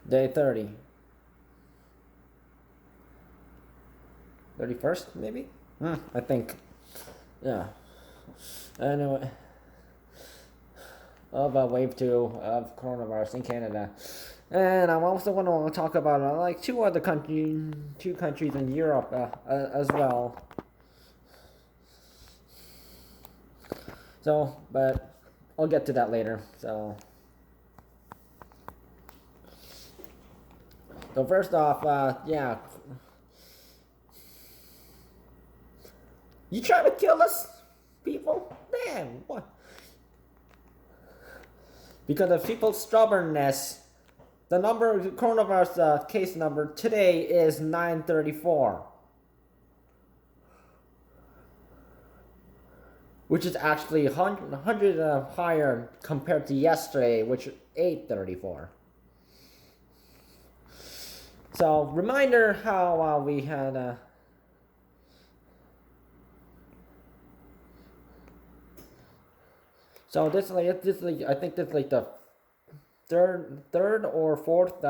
Day 30. 31st, maybe? I think. Yeah. Anyway, of wave 2 of coronavirus in Canada. And I'm also going to talk about like two countries in Europe as well. So, but I'll get to that later. So first off, yeah, you trying to kill us, people? Damn, what? Because of people's stubbornness, the coronavirus case number today is 934, which is actually 100 higher compared to yesterday, which is 834. So reminder how we had. So this I think this is like the third or fourth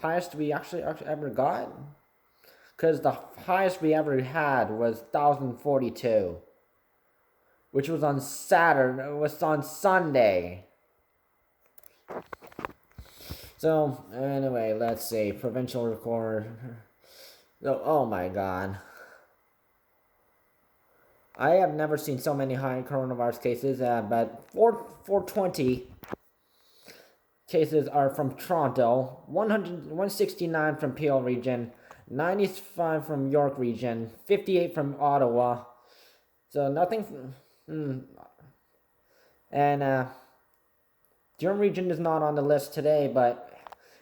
highest we actually ever got, because the highest we ever had was 1,042, which was on Saturday. It was on Sunday. So anyway, let's see, provincial record. Oh my god. I have never seen so many high coronavirus cases, but 420 cases are from Toronto, 169 from Peel Region, 95 from York Region, 58 from Ottawa. So nothing. And Durham Region is not on the list today, but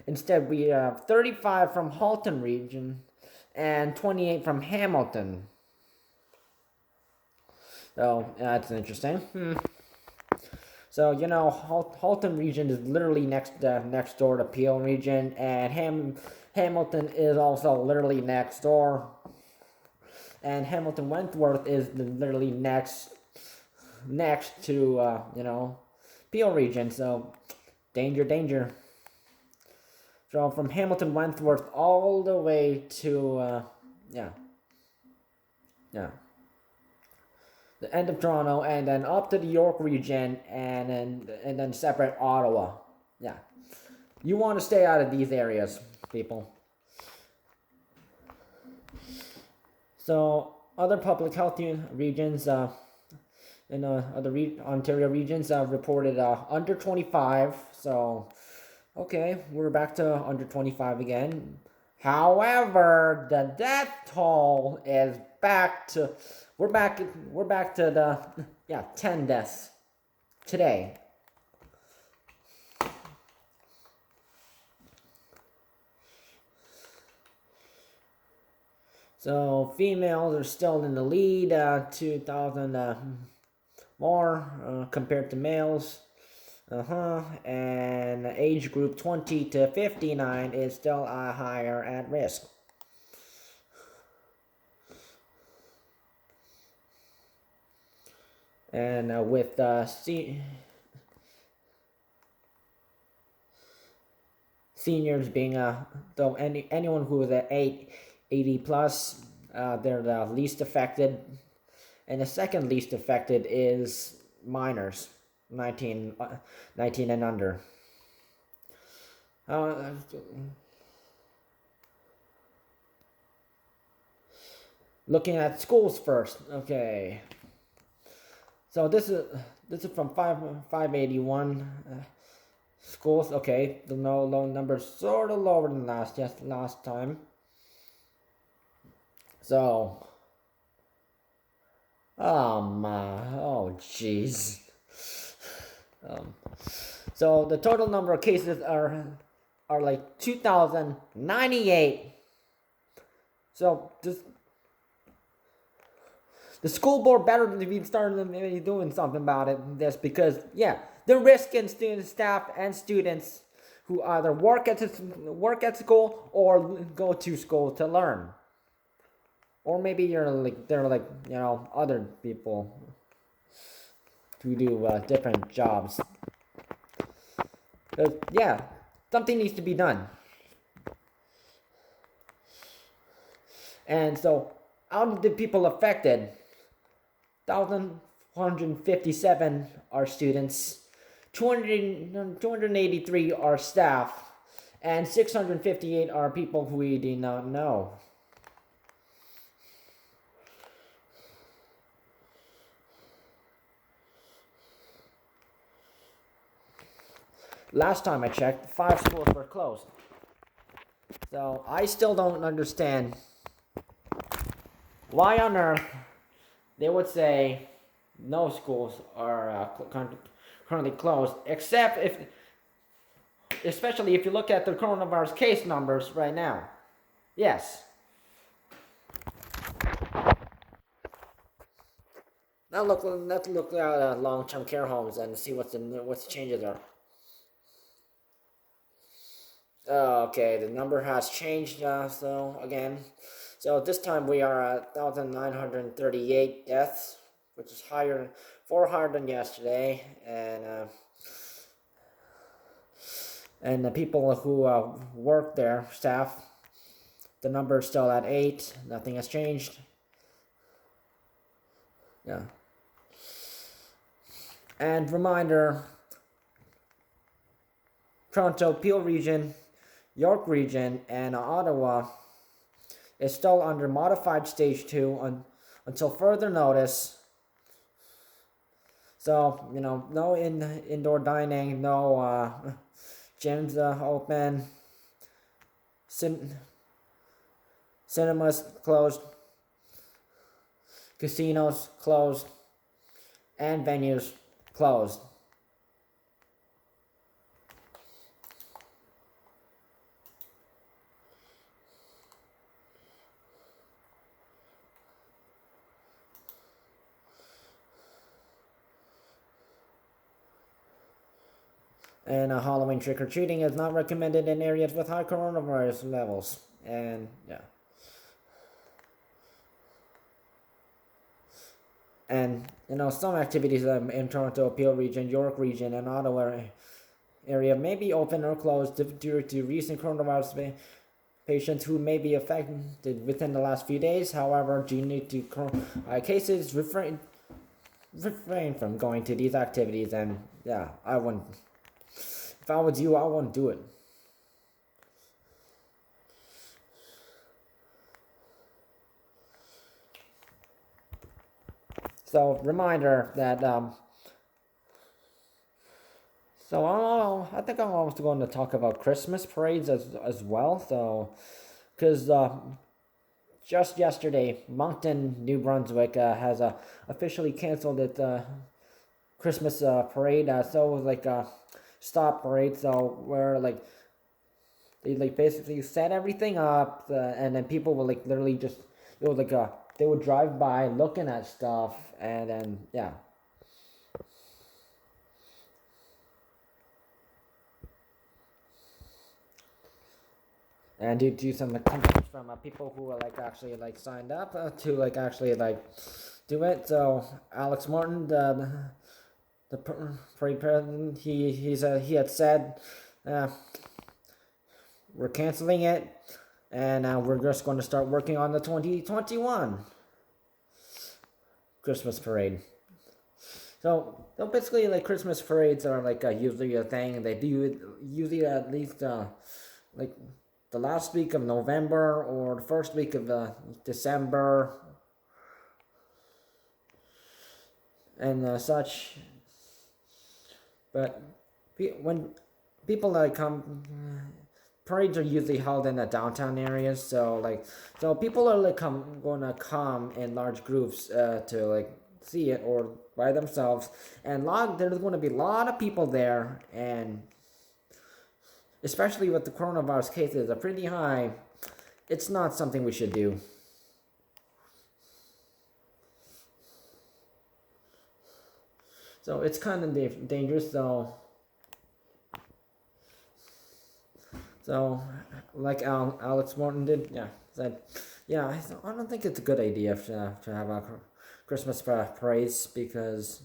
instead we have 35 from Halton Region and 28 from Hamilton. So that's interesting. So Halton Region is literally next door to Peel Region, and Hamilton is also literally next door, and Hamilton Wentworth is literally next to Peel Region. So danger. So from Hamilton Wentworth all the way to the end of Toronto, and then up to the York Region, and then separate Ottawa. Yeah, you want to stay out of these areas, people. So other public health regions in other Ontario regions reported under 25. So okay, we're back to under 25 again. However, the death toll is back to we're back to the 10 deaths today. So females are still in the lead, 2,000 more compared to males. And age group 20 to 59 is still higher at risk. And with seniors being though anyone who is at 80 plus, they're the least affected, and the second least affected is minors, 19 and under. Looking at schools first. Okay. So this is from 581 schools. Okay, the low number sort of lower than last time. So, oh jeez. So the total number of cases are like 2,098. So just the school board better be starting maybe doing something about this, because they're risking staff and students who either work at school or go to school to learn, or maybe they're like other people who do different jobs. something needs to be done. And so, out of the people affected, 1,457 are students, 283 are staff, and 658 are people who we do not know. Last time I checked, 5 schools were closed. So I still don't understand why on earth they would say no schools are currently closed, except especially if you look at the coronavirus case numbers right now. Yes. Now let's look at long-term care homes and see what the changes are. Okay, the number has changed. So this time we are at 1,938 deaths, which is higher, 4 higher than yesterday, and the people who work there, staff, the number is still at 8. Nothing has changed. Yeah. And reminder: Toronto, Peel Region, York Region, and Ottawa is still under modified stage 2 until further notice. So, no indoor dining, no gyms open, cinemas closed, casinos closed, and venues closed. And Halloween trick-or-treating is not recommended in areas with high coronavirus levels. And, yeah. And, some activities in Toronto, Peel Region, York Region, and Ottawa area may be open or closed due to recent coronavirus patients who may be affected within the last few days. However, due to cases, refrain from going to these activities. And, yeah, I wouldn't. If I was you, I wouldn't do it. So, reminder that, I think I'm also going to talk about Christmas parades as well. So, because just yesterday, Moncton, New Brunswick has officially canceled its Christmas parade. So it was stop parade. So where they basically set everything up, and then people will literally just, it was they would drive by looking at stuff, and then yeah. And due to some complaints from people who actually signed up to actually do it. So Alex Morton, the parade president, he had said, we're canceling it, and we're just going to start working on the 2021 Christmas parade. So basically, Christmas parades are usually a thing. They do it usually at least the last week of November or the first week of December, and such. But when people come, parades are usually held in the downtown areas. So people are going to come in large groups to see it or by themselves, and there's going to be a lot of people there, and especially with the coronavirus cases are pretty high, it's not something we should do. So it's kind of dangerous. So like Alex Morton did, said, I don't think it's a good idea to have a Christmas parades because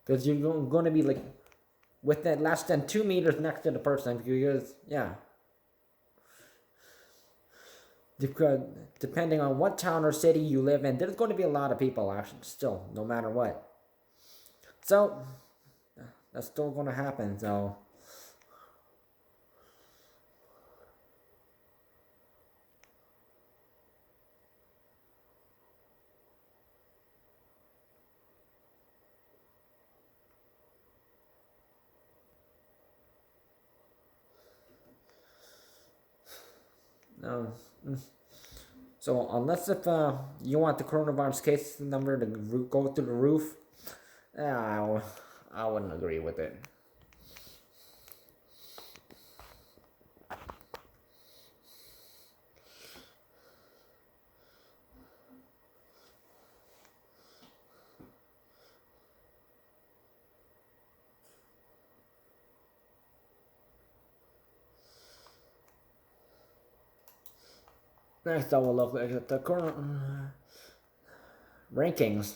you're going to be within less than 2 meters next to the person, because yeah, because depending on what town or city you live in, there's going to be a lot of people actually still, no matter what. So that's still going to happen. So no. So unless if you want the coronavirus case number to go through the roof, yeah, I wouldn't agree with it. Next, I will look at the current rankings,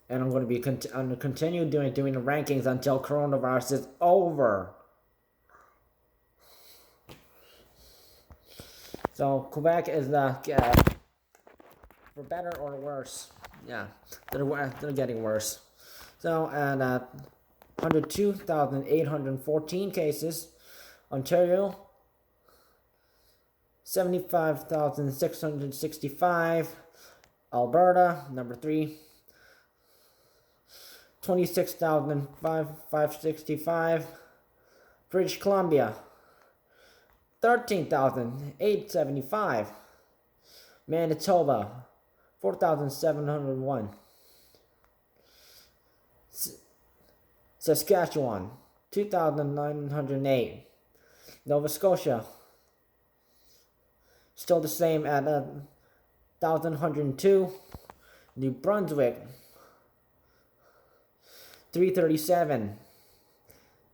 and I'm going to be I'm going to continue doing the rankings until coronavirus is over. So Quebec is for better or worse. Yeah, they're getting worse. So and 102,814 cases. Ontario 75,665. Alberta, number 3, 26,565. British Columbia, 13,875. Manitoba, 4,701. Saskatchewan, 2,908. Nova Scotia, still the same at 1,102. New Brunswick, 337.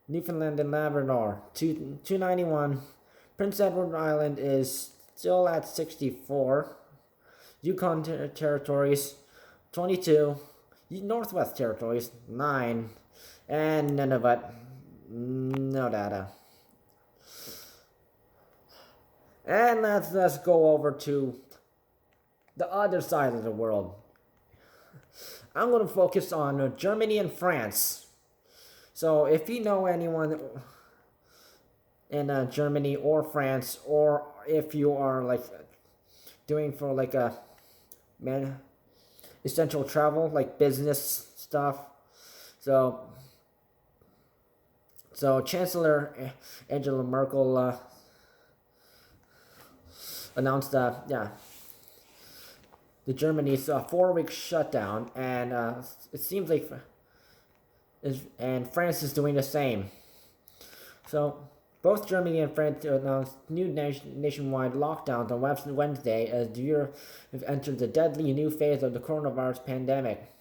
Newfoundland and Labrador, 291. Prince Edward Island is still at 64. Yukon Territories, 22. Northwest Territories, 9. And Nunavut, no data. And let's go over to the other side of the world. I'm going to focus on Germany and France. So if you know anyone in Germany or France, or if you are like doing for like a essential travel, like business stuff, so Chancellor Angela Merkel announced that the Germany's 4-week shutdown, and it seems like and France is doing the same. So both Germany and France announced new nationwide lockdowns on Wednesday as the Europe have entered the deadly new phase of the coronavirus pandemic.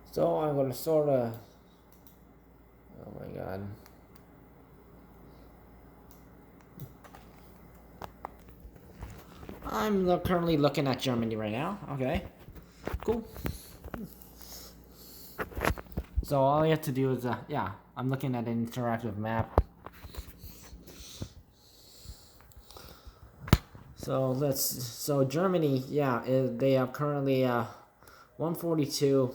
So I'm going to sort of... Oh my god. I'm currently looking at Germany right now. Okay. Cool. So all you have to do is, I'm looking at an interactive map. So Germany, they are currently 142.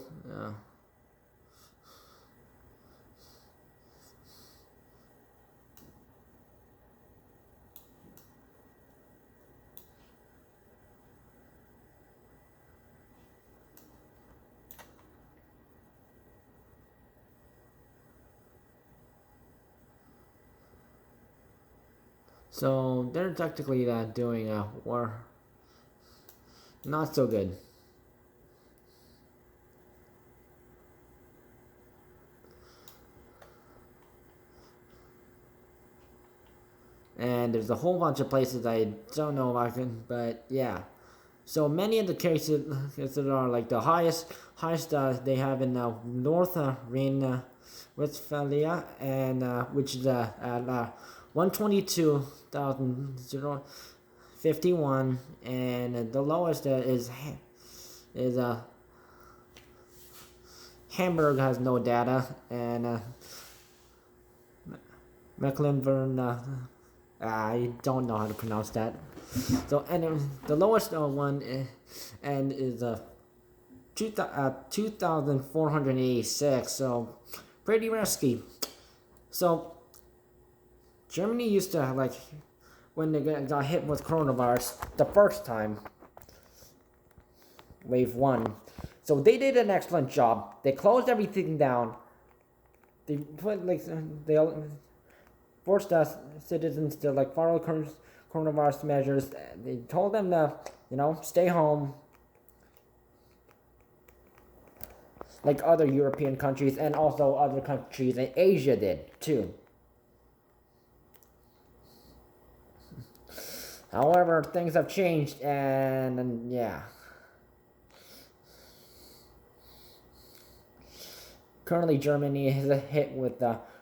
So they're technically doing a war. Not so good. And there's a whole bunch of places I don't know about it, but yeah. So many of the cases that are like the highest they have in North Rhine-Westphalia, and which is at 122,051, and the lowest is Hamburg has no data, and Mecklenburg. I don't know how to pronounce that. So, and the lowest one is 2,486. So, pretty risky. So, Germany used to like when they got hit with coronavirus the first time, wave one. So they did an excellent job. They closed everything down. They put they forced us citizens to like follow coronavirus measures. They told them to, stay home, like other European countries and also other countries in Asia did too. However, things have changed, and yeah. Currently, Germany is hit with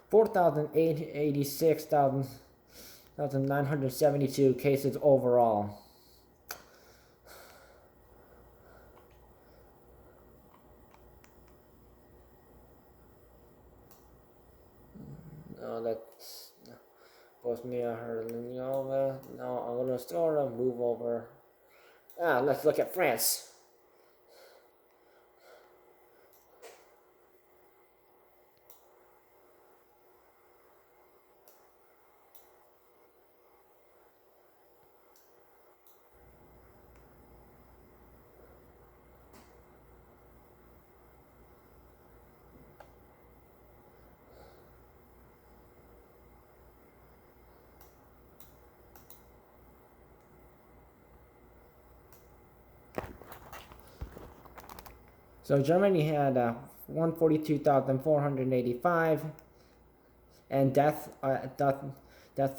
4,972 cases overall. That's Bosnia Herzegovina. No, I'm gonna sort of move over. Let's look at France. So Germany had 142,485, and death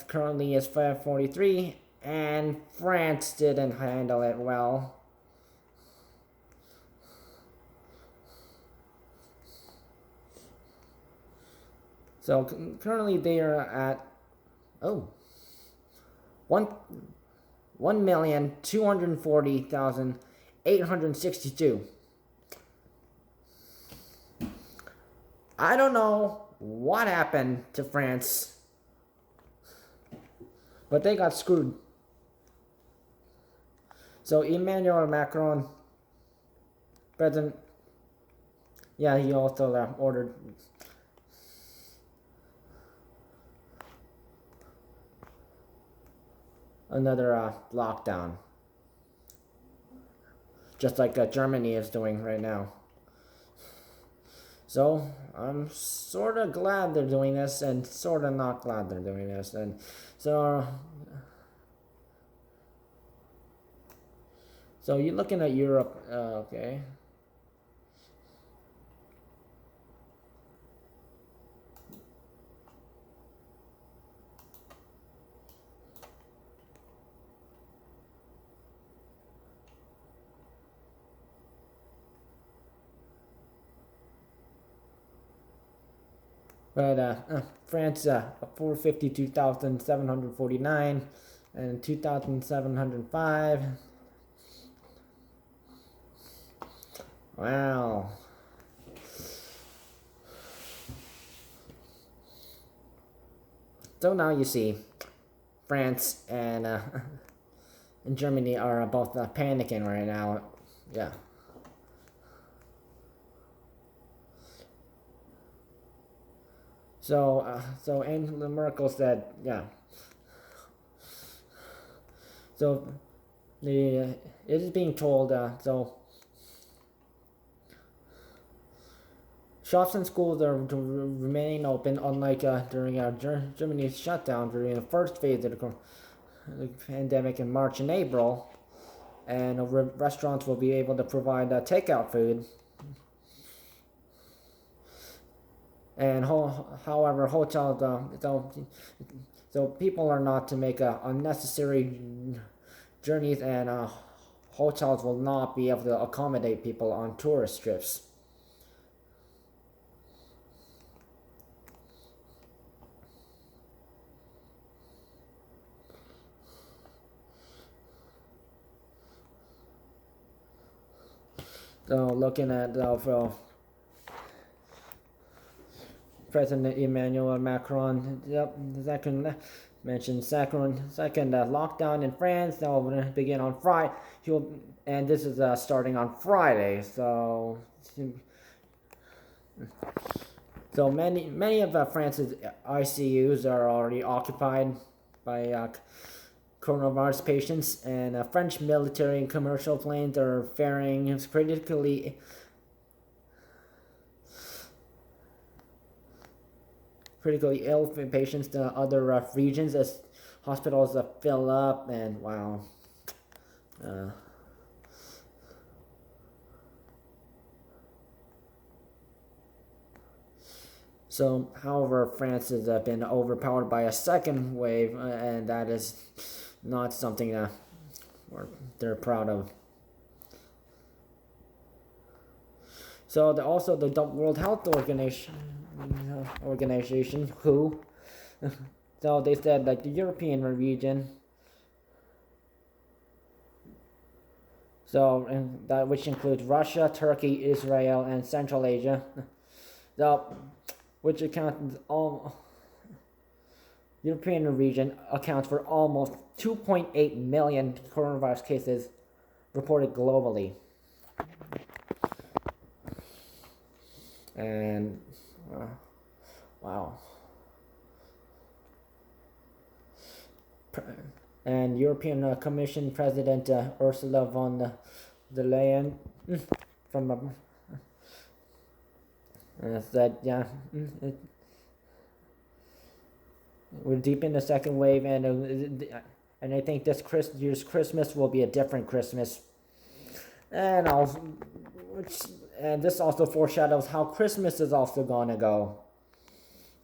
currently is 543, and France didn't handle it well. So currently they are at 1,240,862. I don't know what happened to France, but they got screwed. So Emmanuel Macron, president, yeah, he also ordered another lockdown, just like Germany is doing right now. So I'm sort of glad they're doing this, and sort of not glad they're doing this, and so you're looking at Europe, okay. But France, 452,749, and 2,705. Wow. So now you see, France and Germany are both panicking right now. Yeah. So Angela Merkel said, yeah. So it is being told, so shops and schools are to remain open, unlike during Germany's shutdown during the first phase of the the pandemic in March and April, and restaurants will be able to provide takeout food. And however, hotels so people are not to make unnecessary journeys, and hotels will not be able to accommodate people on tourist trips. So looking at President Emmanuel Macron, yep, second lockdown in France. That will begin on Friday. And this is starting on Friday. So many of France's ICUs are already occupied by coronavirus patients, and French military and commercial planes are ferrying critically ill patients to other regions as hospitals fill up. And wow. So, however, France has been overpowered by a second wave, and that is not something they're proud of. So, the World Health Organization, WHO, so they said that the European region, that which includes Russia, Turkey, Israel, and Central Asia, which accounts European region accounts for almost 2.8 million coronavirus cases reported globally. And wow. And European Commission President Ursula von der Leyen from said, we're deep in the second wave, and I think this year's Christmas will be a different Christmas. And this also foreshadows how Christmas is also gonna go.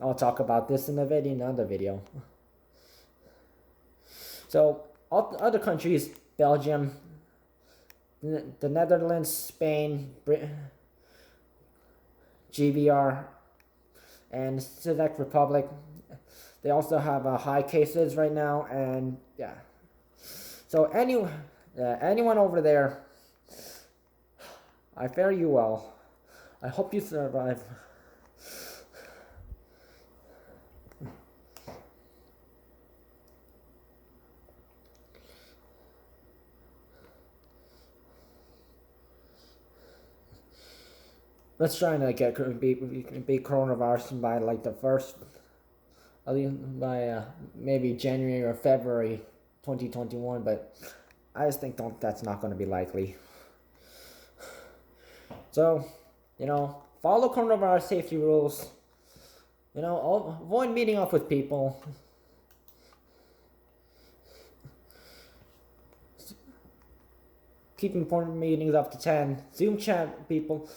I'll talk about this in another video. So, other countries, Belgium, the Netherlands, Spain, GBR, and Czech Republic, they also have high cases right now, and yeah. So anyone over there, I fare you well. I hope you survive. Let's try to beat coronavirus by like the first, by maybe January or February 2021, but I just think that's not going to be likely. So, follow coronavirus safety rules. Avoid meeting up with people. Keep important meetings up to 10. Zoom chat people.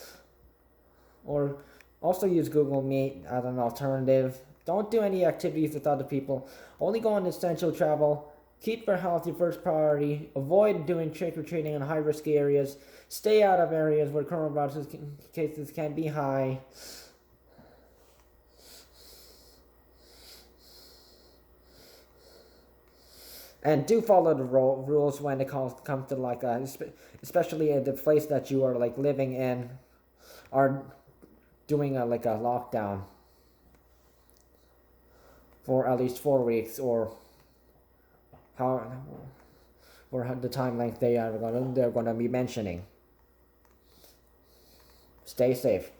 Or also use Google Meet as an alternative. Don't do any activities with other people. Only go on essential travel. Keep your health your first priority. Avoid doing trick-or-treating in high-risk areas. Stay out of areas where coronavirus cases can be high. And do follow the rules when it comes to especially the place that you are living in, are doing a lockdown for at least 4 weeks, or the time length they're going to be mentioning. Stay safe.